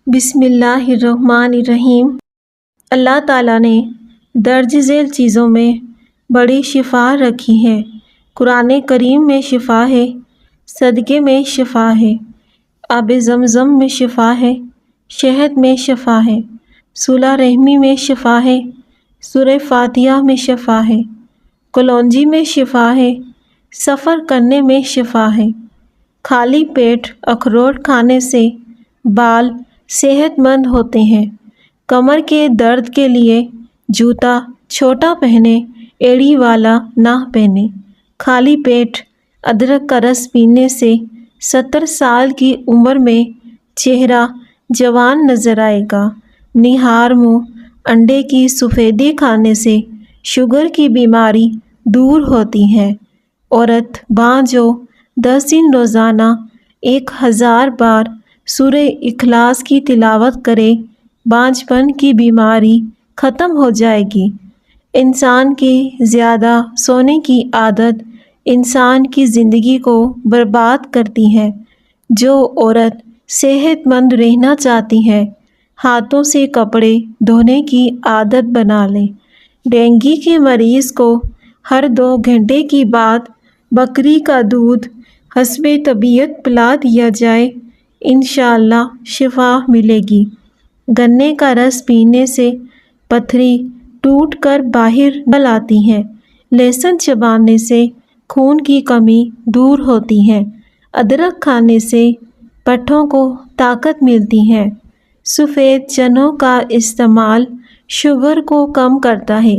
بسم اللہ الرحمن الرحیم۔ اللہ تعالیٰ نے درج ذیل چیزوں میں بڑی شفا رکھی ہے۔ قرآن کریم میں شفا ہے، صدقے میں شفا ہے، آب زمزم میں شفا ہے، شہد میں شفا ہے، صلہ رحمی میں شفا ہے، سورہ فاتحہ میں شفا ہے، کلونجی میں شفا ہے، سفر کرنے میں شفا ہے۔ خالی پیٹ اخروٹ کھانے سے بال صحت مند ہوتے ہیں۔ کمر کے درد کے لیے جوتا چھوٹا پہنیں، ایڑی والا نہ پہنیں۔ خالی پیٹ ادرک کا رس پینے سے 70 سال کی عمر میں چہرہ جوان نظر آئے گا۔ نہار منہ انڈے کی سفیدی کھانے سے شوگر کی بیماری دور ہوتی ہے۔ عورت باں جو 10 دن روزانہ 1000 بار سورہ اخلاص کی تلاوت کرے، بانجھ پن کی بیماری ختم ہو جائے گی۔ انسان کی زیادہ سونے کی عادت انسان کی زندگی کو برباد کرتی ہے۔ جو عورت صحت مند رہنا چاہتی ہے، ہاتھوں سے کپڑے دھونے کی عادت بنا لے۔ ڈینگی کے مریض کو ہر 2 گھنٹے کی بعد بکری کا دودھ حسب طبیعت پلا دیا جائے، انشاءاللہ شفا ملے گی۔ گنے کا رس پینے سے پتھری ٹوٹ کر باہر نکل آتی ہے۔ لہسن چبانے سے خون کی کمی دور ہوتی ہے۔ ادرک کھانے سے پٹھوں کو طاقت ملتی ہے۔ سفید چنوں کا استعمال شوگر کو کم کرتا ہے۔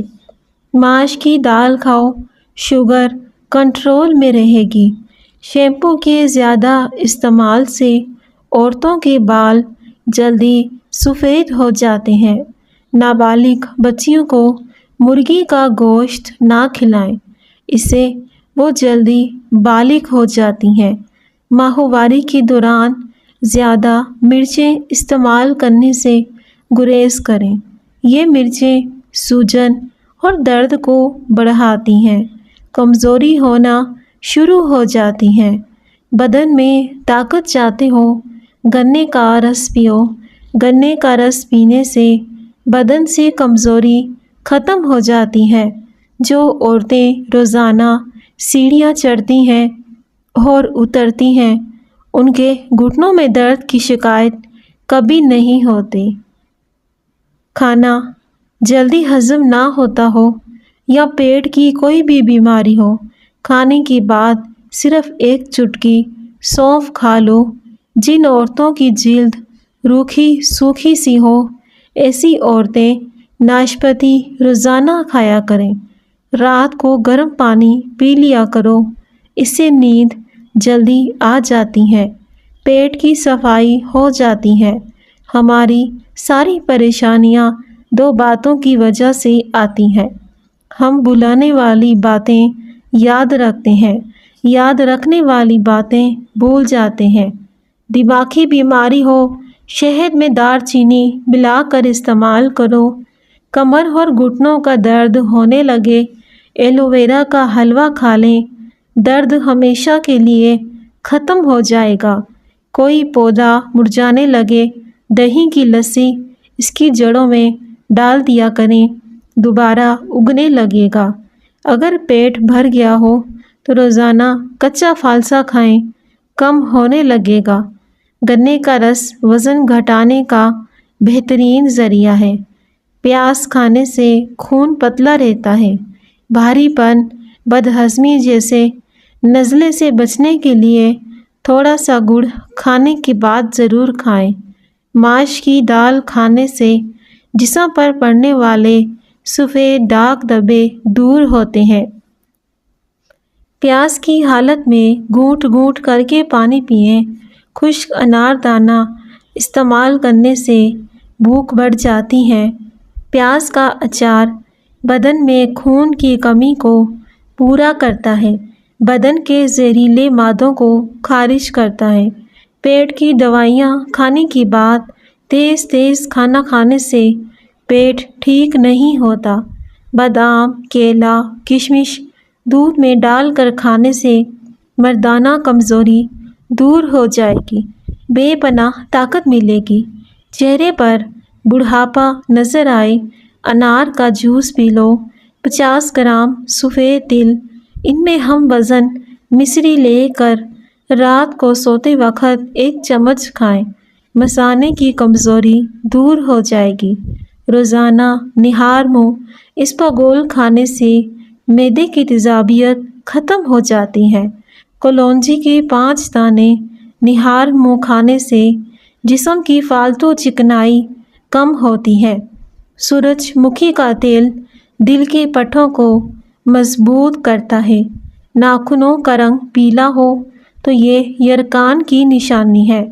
ماش کی دال کھاؤ، شوگر کنٹرول میں رہے گی۔ شیمپو کے زیادہ استعمال سے عورتوں کے بال جلدی سفید ہو جاتے ہیں۔ نابالغ بچیوں کو مرغی کا گوشت نہ کھلائیں، اس سے وہ جلدی بالغ ہو جاتی ہیں۔ ماہواری کے دوران زیادہ مرچیں استعمال کرنے سے گریز کریں۔ یہ مرچیں سوجن اور درد کو بڑھاتی ہیں۔ کمزوری ہونا شروع ہو جاتی ہے۔ بدن میں طاقت چاہتے ہو، گنے کا رس پیو۔ گنے کا رس پینے سے بدن سے کمزوری ختم ہو جاتی ہے۔ جو عورتیں روزانہ سیڑھیاں چڑھتی ہیں اور اترتی ہیں، ان کے گھٹنوں میں درد کی شکایت کبھی نہیں ہوتی۔ کھانا جلدی ہضم نہ ہوتا ہو یا پیٹ کی کوئی بھی بیماری ہو، کھانے کے بعد صرف 1 چٹکی سونف کھا لو۔ جن عورتوں کی جلد روکھی سوکھی سی ہو، ایسی عورتیں ناشپاتی روزانہ کھایا کریں۔ رات کو گرم پانی پی لیا کرو، اس سے نیند جلدی آ جاتی ہے، پیٹ کی صفائی ہو جاتی ہے۔ ہماری ساری پریشانیاں 2 باتوں کی وجہ سے آتی ہیں۔ ہم بھلانے والی باتیں یاد رکھتے ہیں، یاد رکھنے والی باتیں بھول جاتے ہیں۔ دماغی بیماری ہو، شہد میں دار چینی ملا کر استعمال کرو۔ کمر اور گھٹنوں کا درد ہونے لگے، ایلو ویرا کا حلوہ کھا لیں، درد ہمیشہ کے لیے ختم ہو جائے گا۔ کوئی پودا مرجھانے لگے، دہی کی لسی اس کی جڑوں میں ڈال دیا کریں، دوبارہ اگنے لگے گا۔ اگر پیٹ بھر گیا ہو تو روزانہ کچا فالسا کھائیں، کم ہونے لگے گا۔ گنے کا رس وزن گھٹانے کا بہترین ذریعہ ہے۔ پیاز کھانے سے خون پتلا رہتا ہے۔ بھاری پن، بدہضمی جیسے نزلے سے بچنے کے لیے تھوڑا سا گڑ کھانے کے بعد ضرور کھائیں۔ ماش کی دال کھانے سے جسم پر پڑنے والے سفید داغ دھبے دور ہوتے ہیں۔ پیاس کی حالت میں گھونٹ گھونٹ کر کے پانی پئیں۔ خشک انار دانہ استعمال کرنے سے بھوک بڑھ جاتی ہے۔ پیاز کا اچار بدن میں خون کی کمی کو پورا کرتا ہے، بدن کے زہریلے مادوں کو خارج کرتا ہے۔ پیٹ کی دوائیاں کھانے کے بعد تیز تیز کھانا کھانے سے پیٹ ٹھیک نہیں ہوتا۔ بادام، کیلا، کشمش دودھ میں ڈال کر کھانے سے مردانہ کمزوری دور ہو جائے گی، بے پناہ طاقت ملے گی۔ چہرے پر بڑھاپا نظر آئے، انار کا جوس پی لو، 50 گرام سفید تل، ان میں ہم وزن مصری لے کر رات کو سوتے وقت 1 چمچ کھائیں، مثانے کی کمزوری دور ہو جائے گی۔ روزانہ نہار منہ اسپاگول کھانے سے معدے کی تیزابیت ختم ہو جاتی ہے۔ کلونجی کے 5 دانے نہار منہ کھانے سے جسم کی فالتو چکنائی کم ہوتی ہے۔ سورج مکھی کا تیل دل کے پٹھوں کو مضبوط کرتا ہے۔ ناخنوں کا رنگ پیلا ہو تو یہ یرکان کی نشانی ہے۔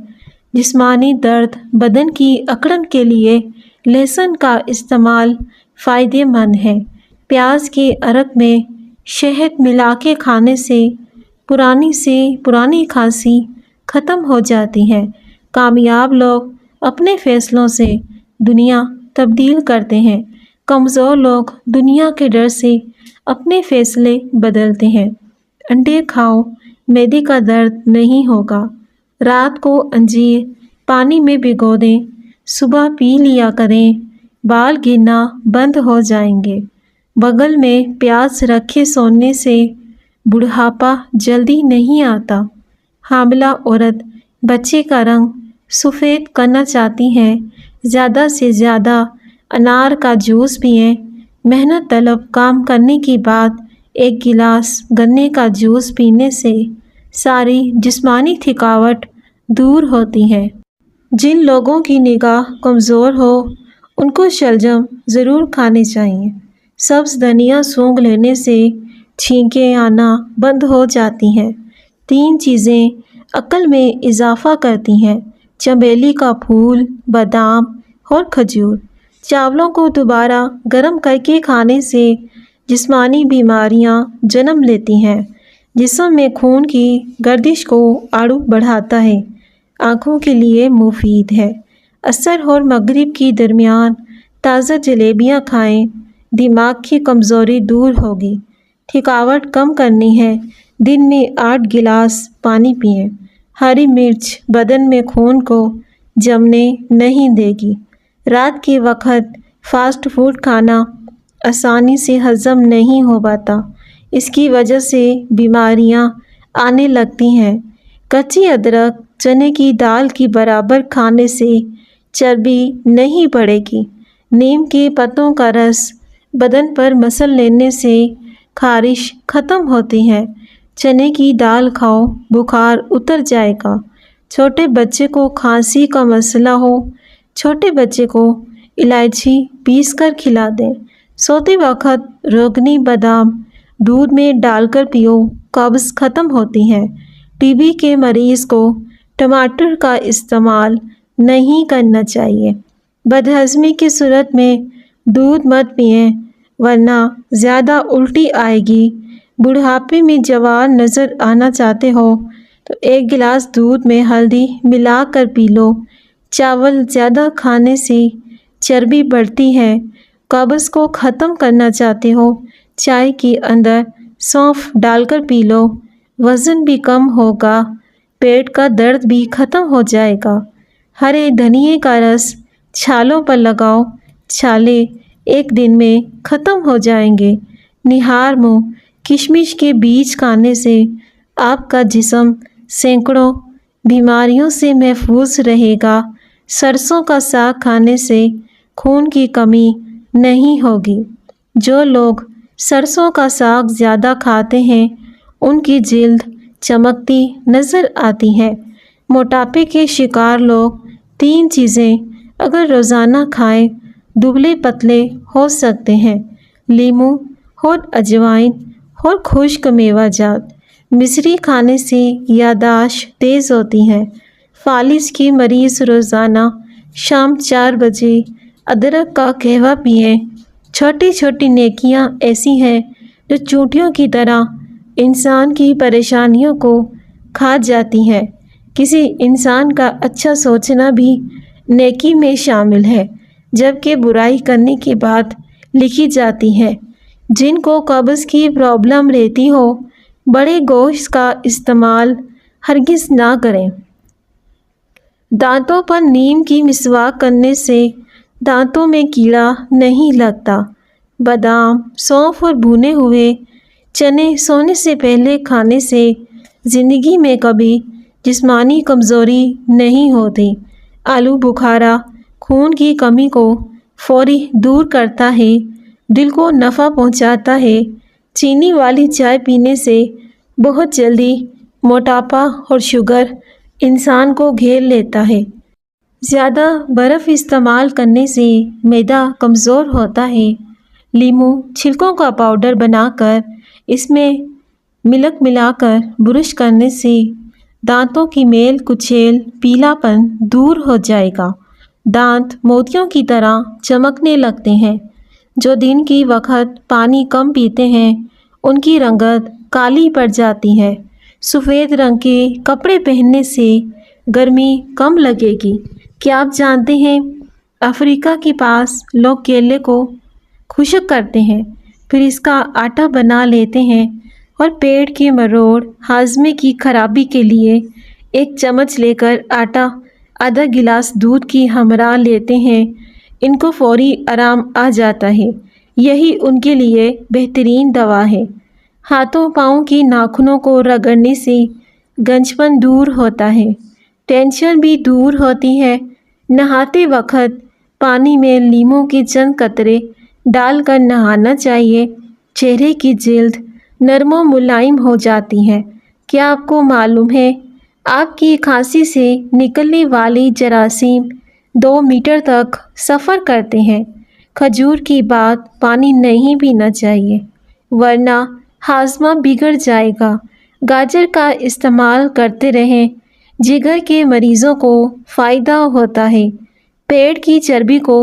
جسمانی درد، بدن کی اکڑن کے لیے لہسن کا استعمال فائدہ مند ہے۔ پیاز کے عرق میں شہد ملا کے کھانے سے پرانی کھانسی ختم ہو جاتی ہے۔ کامیاب لوگ اپنے فیصلوں سے دنیا تبدیل کرتے ہیں، کمزور لوگ دنیا کے ڈر سے اپنے فیصلے بدلتے ہیں۔ انڈے کھاؤ، معدے کا درد نہیں ہوگا۔ رات کو انجیر پانی میں بھگو دیں، صبح پی لیا کریں، بال گرنا بند ہو جائیں گے۔ بغل میں پیاز رکھے سونے سے بڑھاپا جلدی نہیں آتا۔ حاملہ عورت بچے کا رنگ سفید کرنا چاہتی ہے، زیادہ سے زیادہ انار کا جوس پئیں۔ محنت طلب کام کرنے کے بعد 1 گلاس گنے کا جوس پینے سے ساری جسمانی تھکاوٹ دور ہوتی ہے۔ جن لوگوں کی نگاہ کمزور ہو ان کو شلجم ضرور کھانے چاہیے۔ سبز دھنیا سونگھ لینے سے چھینکیں آنا بند ہو جاتی ہیں۔ 3 چیزیں عقل میں اضافہ کرتی ہیں: چنبیلی کا پھول، بادام اور کھجور۔ چاولوں کو دوبارہ گرم کر کے کھانے سے جسمانی بیماریاں جنم لیتی ہیں۔ جسم میں خون کی گردش کو آڑو بڑھاتا ہے، آنکھوں کے لیے مفید ہے۔ عصر اور مغرب کے درمیان تازہ جلیبیاں کھائیں، دماغ کی کمزوری دور ہوگی۔ تھکاوٹ کم کرنی ہے، دن میں 8 گلاس پانی پئیں۔ ہری مرچ بدن میں خون کو جمنے نہیں دے گی۔ رات کے وقت فاسٹ فوڈ کھانا آسانی سے ہضم نہیں ہو پاتا، اس کی وجہ سے بیماریاں آنے لگتی ہیں۔ کچی ادرک چنے کی دال کی برابر کھانے سے چربی نہیں بڑھے گی۔ نیم کے پتوں کا رس بدن پر مسل لینے سے خارش ختم ہوتی ہے۔ چنے کی دال کھاؤ، بخار اتر جائے گا۔ چھوٹے بچے کو کھانسی کا مسئلہ ہو، چھوٹے بچے کو الائچی پیس کر کھلا دیں۔ سوتے وقت روگنی بادام دودھ میں ڈال کر پیو، قبض ختم ہوتی ہے۔ ٹی بی کے مریض کو ٹماٹر کا استعمال نہیں کرنا چاہیے۔ بدہضمی کی صورت میں دودھ مت پئیں ورنہ زیادہ الٹی آئے گی۔ بڑھاپے میں جوان نظر آنا چاہتے ہو تو 1 گلاس دودھ میں ہلدی ملا کر پی لو۔ چاول زیادہ کھانے سے چربی بڑھتی ہے۔ قبض کو ختم کرنا چاہتے ہو، چائے کے اندر سونف ڈال کر پی لو، وزن بھی کم ہوگا، پیٹ کا درد بھی ختم ہو جائے گا۔ ہرے دھنیے کا رس چھالوں پر لگاؤ، چھالے 1 دن میں ختم ہو جائیں گے۔ نہار منہ کشمش کے بیج کھانے سے آپ کا جسم سینکڑوں بیماریوں سے محفوظ رہے گا۔ سرسوں کا ساگ کھانے سے خون کی کمی نہیں ہوگی۔ جو لوگ سرسوں کا ساگ زیادہ کھاتے ہیں ان کی جلد چمکتی نظر آتی ہے۔ موٹاپے کے شکار لوگ 3 چیزیں اگر روزانہ کھائیں دبلے پتلے ہو سکتے ہیں: لیموں اور اجوائن اور خشک میوہ جات۔ مصری کھانے سے یادداشت تیز ہوتی ہے۔ فالج کے مریض روزانہ شام 4 بجے ادرک کا قہوہ پئیں۔ چھوٹی چھوٹی نیکیاں ایسی ہیں جو چونٹیوں کی طرح انسان کی پریشانیوں کو کھا جاتی ہیں۔ کسی انسان کا اچھا سوچنا بھی نیکی میں شامل ہے، جبکہ برائی کرنے کے بعد لکھی جاتی ہے۔ جن کو قبض کی پرابلم رہتی ہو بڑے گوشت کا استعمال ہرگز نہ کریں۔ دانتوں پر نیم کی مسواک کرنے سے دانتوں میں کیڑا نہیں لگتا۔ بادام، سونف اور بھنے ہوئے چنے سونے سے پہلے کھانے سے زندگی میں کبھی جسمانی کمزوری نہیں ہوتی۔ آلو بخارا خون کی کمی کو فوری دور کرتا ہے، دل کو نفع پہنچاتا ہے۔ چینی والی چائے پینے سے بہت جلدی موٹاپا اور شوگر انسان کو گھیر لیتا ہے۔ زیادہ برف استعمال کرنے سے معدہ کمزور ہوتا ہے۔ لیموں چھلکوں کا پاؤڈر بنا کر اس میں ملک ملا کر برش کرنے سے دانتوں کی میل کچیل پیلا پن دور ہو جائے گا۔ دانت موتیوں کی طرح چمکنے لگتے ہیں۔ جو دن کی وقت پانی کم پیتے ہیں ان کی رنگت کالی پڑ جاتی ہے۔ سفید رنگ کے کپڑے پہننے سے گرمی کم لگے گی۔ کیا آپ جانتے ہیں افریقہ کے پاس لوگ کیلے کو خشک کرتے ہیں، پھر اس کا آٹا بنا لیتے ہیں اور پیٹ کے مروڑ ہاضمے کی خرابی کے لیے ایک چمچ لے کر آٹا آدھا گلاس دودھ کی ہمراہ لیتے ہیں، ان کو فوری آرام آ جاتا ہے۔ یہی ان کے لیے بہترین دوا ہے۔ ہاتھوں پاؤں کی ناخنوں کو رگڑنے سے گنجپن دور ہوتا ہے، ٹینشن بھی دور ہوتی ہے۔ نہاتے وقت پانی میں لیموں کے چند قطرے ڈال کر نہانا چاہیے، چہرے کی جلد نرم و ملائم ہو جاتی ہے۔ کیا آپ کو معلوم ہے آپ کی کھانسی سے نکلنے والی جراثیم 2 میٹر تک سفر کرتے ہیں؟ کھجور کے بعد پانی نہیں پینا چاہیے ورنہ ہاضمہ بگڑ جائے گا۔ گاجر کا استعمال کرتے رہیں، جگر کے مریضوں کو فائدہ ہوتا ہے۔ پیٹ کی چربی کو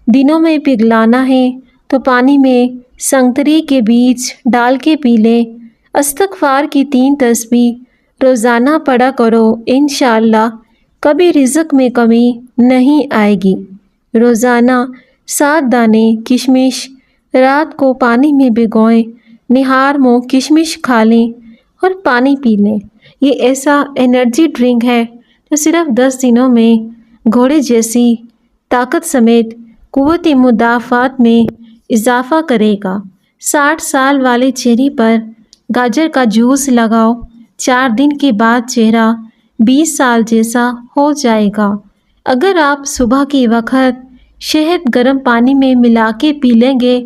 دنوں میں پگھلانا ہے تو پانی میں سنگتری کے بیج ڈال کے پی لیں۔ استغفار کی 3 تسبیح روزانہ پڑھا کرو، انشاءاللہ کبھی رزق میں کمی نہیں آئے گی۔ روزانہ 7 دانے کشمش رات کو پانی میں بھگوئیں، نہار منہ کشمش کھا لیں اور پانی پی لیں۔ یہ ایسا انرجی ڈرنک ہے جو صرف 10 دنوں میں گھوڑے جیسی طاقت سمیت قوت مدافعت میں اضافہ کرے گا۔ 60 سال والے چہرے پر گاجر کا جوس لگاؤ، 4 دن کے بعد چہرہ 20 سال جیسا ہو جائے گا۔ اگر آپ صبح کے وقت شہد گرم پانی میں ملا کے پی لیں گے،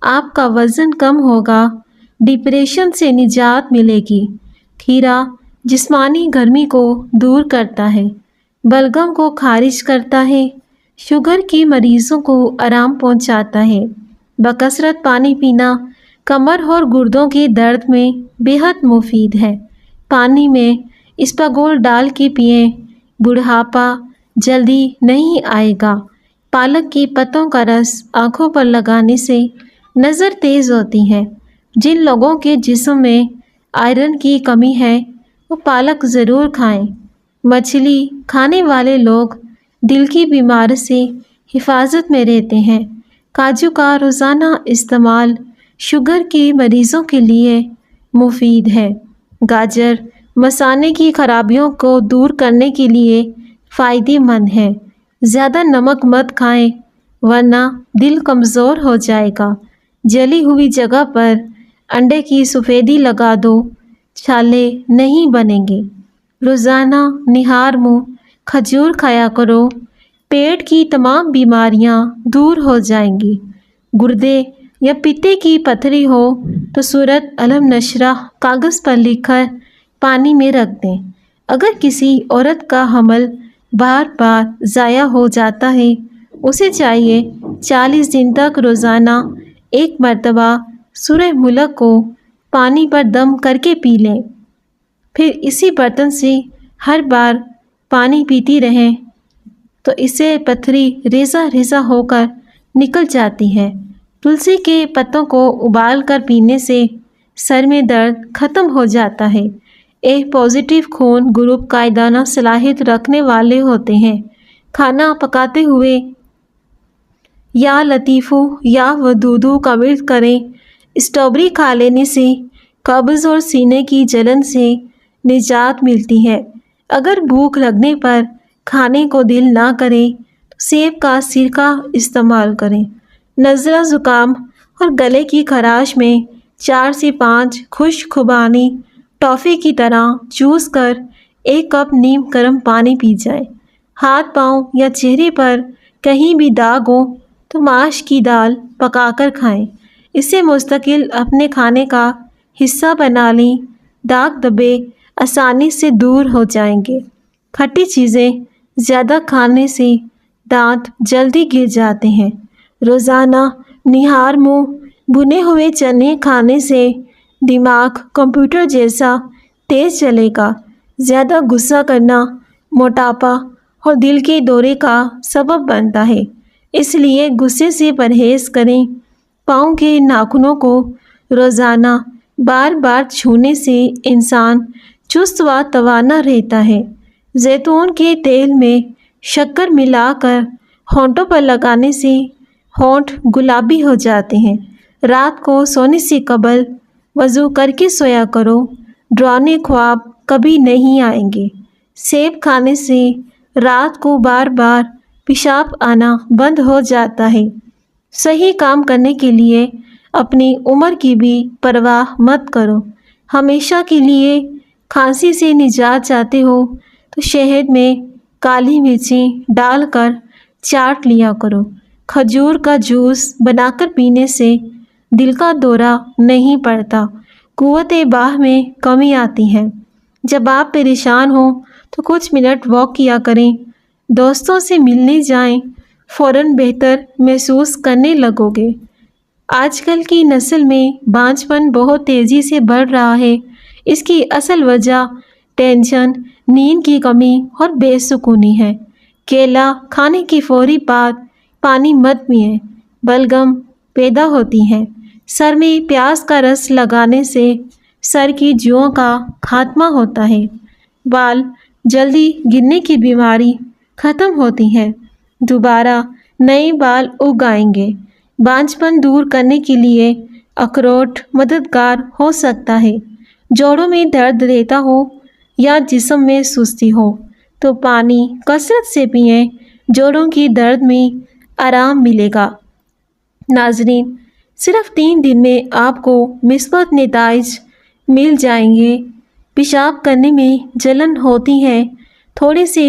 آپ کا وزن کم ہوگا، ڈپریشن سے نجات ملے گی۔ کھیرا جسمانی گرمی کو دور کرتا ہے، بلغم کو خارج کرتا ہے، شوگر کے مریضوں کو آرام پہنچاتا ہے۔ بکثرت پانی پینا کمر اور گردوں کے درد میں بے حد مفید ہے۔ پانی میں اسپاغول ڈال کے پئیں، بڑھاپا جلدی نہیں آئے گا۔ پالک کے پتوں کا رس آنکھوں پر لگانے سے نظر تیز ہوتی ہے۔ جن لوگوں کے جسم میں آئرن کی کمی ہے وہ پالک ضرور کھائیں۔ مچھلی کھانے والے لوگ دل کی بیماری سے حفاظت میں رہتے ہیں۔ کاجو کا روزانہ استعمال شوگر کے مریضوں کے لیے مفید ہے۔ گاجر مثانے کی خرابیوں کو دور کرنے کے لیے فائدہ مند ہے۔ زیادہ نمک مت کھائیں ورنہ دل کمزور ہو جائے گا۔ جلی ہوئی جگہ پر انڈے کی سفیدی لگا دو، چھالے نہیں بنیں گے۔ روزانہ نہار منہ کھجور کھایا کرو، پیٹ کی تمام بیماریاں دور ہو جائیں گی۔ گردے یا پتے کی پتھری ہو تو سورۃ الم نشرح کاغذ پر لکھ کر پانی میں رکھ دیں۔ اگر کسی عورت کا حمل بار بار ضائع ہو جاتا ہے، اسے چاہیے 40 دن تک روزانہ 1 مرتبہ سورہ ملک کو پانی پر دم کر کے پی لیں، پھر اسی برتن سے ہر بار پانی پیتی رہیں تو اس سے پتھری ریزہ ریزہ ہو کر نکل جاتی ہے۔ تلسی کے پتوں کو ابال کر پینے سے سر میں درد ختم ہو جاتا ہے۔ اے پازیٹیو خون گروپ قائدانہ صلاحیت رکھنے والے ہوتے ہیں۔ کھانا پکاتے ہوئے یا لطیفو یا ودودو کمنٹ کریں۔ اسٹرابیری کھا لینے سے قبض اور سینے کی جلن سے نجات ملتی ہے۔ اگر بھوک لگنے پر کھانے کو دل نہ کرے تو سیب کا سرکہ استعمال کریں۔ نزلہ زکام اور گلے کی خراش میں 4 سے 5 خشک خوبانی ٹافی کی طرح چوس کر 1 کپ نیم گرم پانی پی جائیں۔ ہاتھ پاؤں یا چہرے پر کہیں بھی داغ ہو تو ماش کی دال پکا کر کھائیں۔ اسے مستقل اپنے کھانے کا حصہ بنا لیں، داغ دھبے آسانی سے دور ہو جائیں گے۔ کھٹی چیزیں زیادہ کھانے سے دانت جلدی گر جاتے ہیں۔ روزانہ نہار منہ بھنے ہوئے چنے کھانے سے دماغ کمپیوٹر جیسا تیز چلے گا۔ زیادہ غصہ کرنا موٹاپا اور دل کے دورے کا سبب بنتا ہے، اس لیے غصے سے پرہیز کریں۔ پاؤں کے ناخنوں کو روزانہ بار بار چھونے سے انسان چست و توانا رہتا ہے۔ زیتون کے تیل میں شکر ملا کر ہونٹوں پر لگانے سے ہونٹ گلابی ہو جاتے ہیں۔ رات کو سونے سے قبل وضو کر کے سویا کرو، ڈراؤنے خواب کبھی نہیں آئیں گے۔ سیب کھانے سے رات کو بار بار پیشاب آنا بند ہو جاتا ہے۔ صحیح کام کرنے کے لیے اپنی عمر کی بھی پرواہ مت کرو۔ ہمیشہ کے لیے کھانسی سے نجات چاہتے ہو تو شہد میں کالی مرچیں ڈال کر چاٹ لیا کرو۔ کھجور کا جوس بنا کر پینے سے دل کا دورہ نہیں پڑتا، قوت باہ میں کمی آتی ہے۔ جب آپ پریشان ہوں تو کچھ منٹ واک کیا کریں، دوستوں سے ملنے جائیں، فوراً بہتر محسوس کرنے لگو گے۔ آج کل کی نسل میں بانجھ پن بہت تیزی سے بڑھ رہا ہے۔ اس کی اصل وجہ ٹینشن، نیند کی کمی اور بے سکونی ہے۔ کیلا کھانے کی فوری بعد پانی مت پئیں، بلغم پیدا ہوتی ہیں۔ سر میں پیاز کا رس لگانے سے سر کی جوؤں کا خاتمہ ہوتا ہے۔ بال جلدی گرنے کی بیماری ختم ہوتی ہے، دوبارہ نئے بال اگ آئیں گے۔ بانجھ پن دور کرنے کے لیے اخروٹ مددگار ہو سکتا ہے۔ جوڑوں میں درد رہتا ہو یا جسم میں سستی ہو تو پانی کثرت سے پئیں، جوڑوں کی درد میں آرام ملے گا۔ ناظرین، صرف 3 دن میں آپ کو مثبت نتائج مل جائیں گے۔ پیشاب کرنے میں جلن ہوتی ہے، تھوڑے سے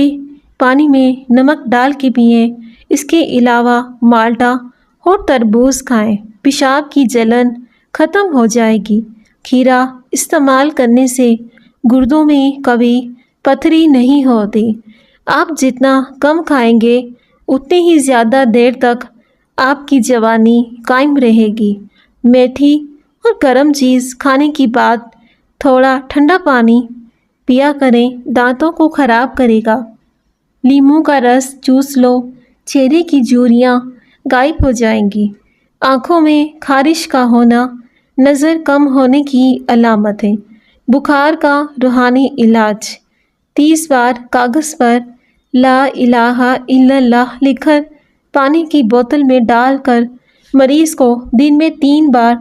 پانی میں نمک ڈال کے پئیں۔ اس کے علاوہ مالٹا اور تربوز کھائیں، پیشاب کی جلن ختم ہو جائے گی۔ کھیرا استعمال کرنے سے گردوں میں کبھی پتھری نہیں ہوتی۔ آپ جتنا کم کھائیں گے اتنے ہی زیادہ دیر تک آپ کی جوانی قائم رہے گی۔ میٹھی اور گرم چیز کھانے کے بعد تھوڑا ٹھنڈا پانی پیا کریں، دانتوں کو خراب کرے گا۔ لیموں کا رس چوس لو، چہرے کی جھریاں غائب ہو جائیں گی۔ آنکھوں میں خارش کا ہونا نظر کم ہونے کی علامت ہے۔ بخار کا روحانی علاج: 30 بار کاغذ پر لا الہ الا اللہ لکھ کر پانی کی بوتل میں ڈال کر مریض کو دن میں 3 بار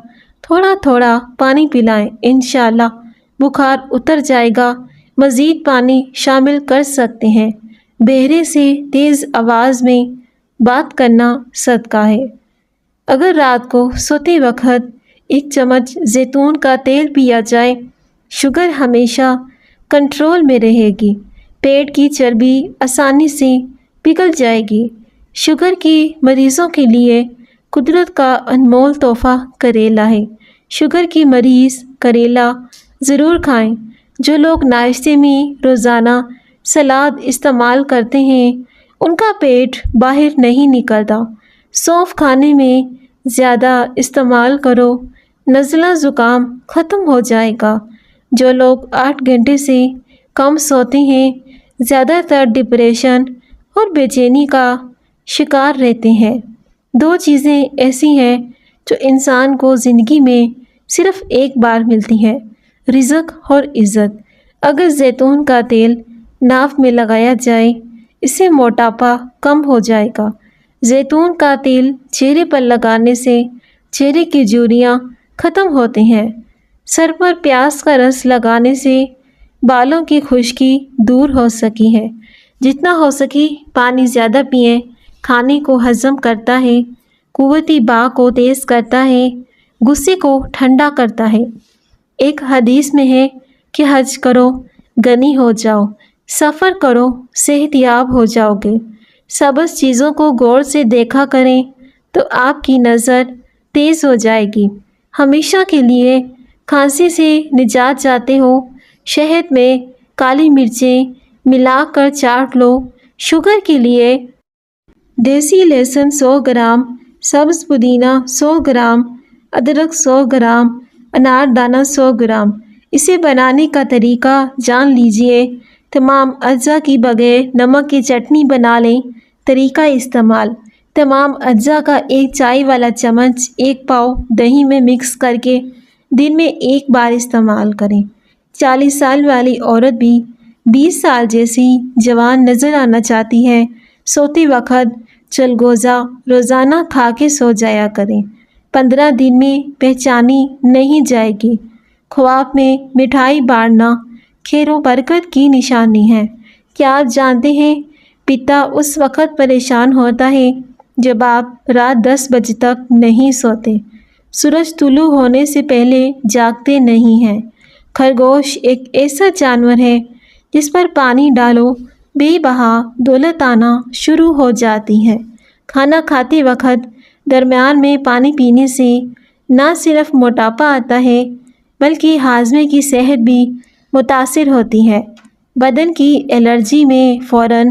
تھوڑا تھوڑا پانی پلائیں، انشاءاللہ بخار اتر جائے گا۔ مزید پانی شامل کر سکتے ہیں۔ بہرے سے تیز آواز میں بات کرنا صدقہ ہے۔ اگر رات کو سوتے وقت 1 چمچ زیتون کا تیل پیا جائے، شوگر ہمیشہ کنٹرول میں رہے گی، پیٹ کی چربی آسانی سے پگھل جائے گی۔ شوگر کے مریضوں کے لیے قدرت کا انمول تحفہ کریلا ہے۔ شوگر کے مریض کریلا ضرور کھائیں۔ جو لوگ ناشتے میں روزانہ سلاد استعمال کرتے ہیں ان کا پیٹ باہر نہیں نکلتا۔ سونف کھانے میں زیادہ استعمال کرو، نزلہ زکام ختم ہو جائے گا۔ جو لوگ 8 گھنٹے سے کم سوتے ہیں زیادہ تر ڈپریشن اور بے چینی کا شکار رہتے ہیں۔ 2 چیزیں ایسی ہیں جو انسان کو زندگی میں صرف ایک بار ملتی ہیں: رزق اور عزت۔ اگر زیتون کا تیل ناف میں لگایا جائے اس سے موٹاپا کم ہو جائے گا۔ زیتون کا تیل چہرے پر لگانے سے چہرے کی جھریاں ختم ہوتے ہیں۔ سر پر پیاز کا رس لگانے سے بالوں کی خشکی دور ہو سکی ہے۔ جتنا ہو سکے پانی زیادہ پئیں، کھانے کو ہضم کرتا ہے، قوتی باہ کو تیز کرتا ہے، غصے کو ٹھنڈا کرتا ہے۔ ایک حدیث میں ہے کہ حج کرو غنی ہو جاؤ، سفر کرو صحت یاب ہو جاؤ گے۔ سبز چیزوں کو غور سے دیکھا کریں تو آپ کی نظر تیز ہو جائے گی۔ ہمیشہ کے لیے کھانسی سے نجات چاہتے ہو، شہد میں کالی مرچیں ملا کر چاٹ لو۔ شوگر کے لیے دیسی لہسن 100 گرام، سبز پودینہ 100 گرام، ادرک 100 گرام، انار دانہ 100 گرام۔ اسے بنانے کا طریقہ جان لیجئے۔ تمام اجزاء کی بغیر نمک کی چٹنی بنا لیں۔ طریقہ استعمال: تمام اجزاء کا ایک چائے والا چمچ ایک پاؤ دہی میں مکس کر کے دن میں ایک بار استعمال کریں۔ 40 سال والی عورت بھی 20 سال جیسی جوان نظر آنا چاہتی ہے، سوتے وقت چلگوزہ روزانہ کھا کے سو جایا کریں۔ 15 دن میں پہچانی نہیں جائے گی۔ خواب میں مٹھائی بانٹنا خیر و برکت کی نشانی ہے۔ کیا آپ جانتے ہیں پتا اس وقت پریشان ہوتا ہے جب آپ رات 10 بجے تک نہیں سوتے، سورج طلوع ہونے سے پہلے جاگتے نہیں ہیں۔ خرگوش ایک ایسا جانور ہے جس پر پانی ڈالو بے بہا دولت آنا شروع ہو جاتی ہے۔ کھانا کھاتے وقت درمیان میں پانی پینے سے نہ صرف موٹاپا آتا ہے بلکہ ہاضمے کی صحت بھی متاثر ہوتی ہے۔ بدن کی الرجی میں فوراً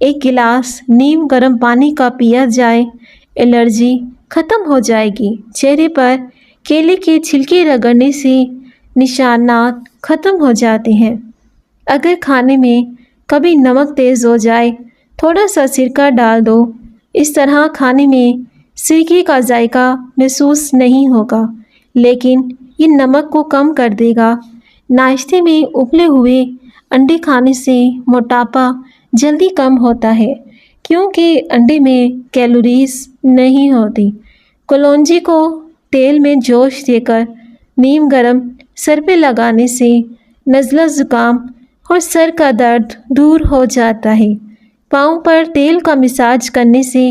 ایک گلاس نیم گرم پانی کا پیا جائے، الرجی ختم ہو جائے گی۔ چہرے پر کیلے کے چھلکے رگڑنے سے نشانات ختم ہو جاتے ہیں۔ اگر کھانے میں کبھی نمک تیز ہو جائے، تھوڑا سا سرکہ ڈال دو۔ اس طرح کھانے میں سرکے کا ذائقہ محسوس نہیں ہوگا، لیکن یہ نمک کو کم کر دے گا۔ ناشتے میں ابلے ہوئے انڈے کھانے سے موٹاپا جلدی کم ہوتا ہے کیونکہ انڈے میں کیلوریز نہیں ہوتی۔ کلونجی کو تیل میں جوش دے کر نیم گرم سر پہ لگانے سے نزلہ زکام اور سر کا درد دور ہو جاتا ہے۔ پاؤں پر تیل کا مساج کرنے سے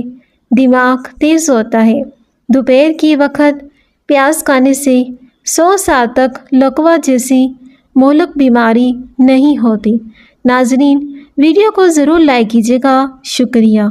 دماغ تیز ہوتا ہے۔ دوپہر کے وقت پیاز کھانے سے 100 سال تک لقوہ جیسی مہلک بیماری نہیں ہوتی۔ ناظرین، ویڈیو کو ضرور لائک کیجیے گا۔ شکریہ۔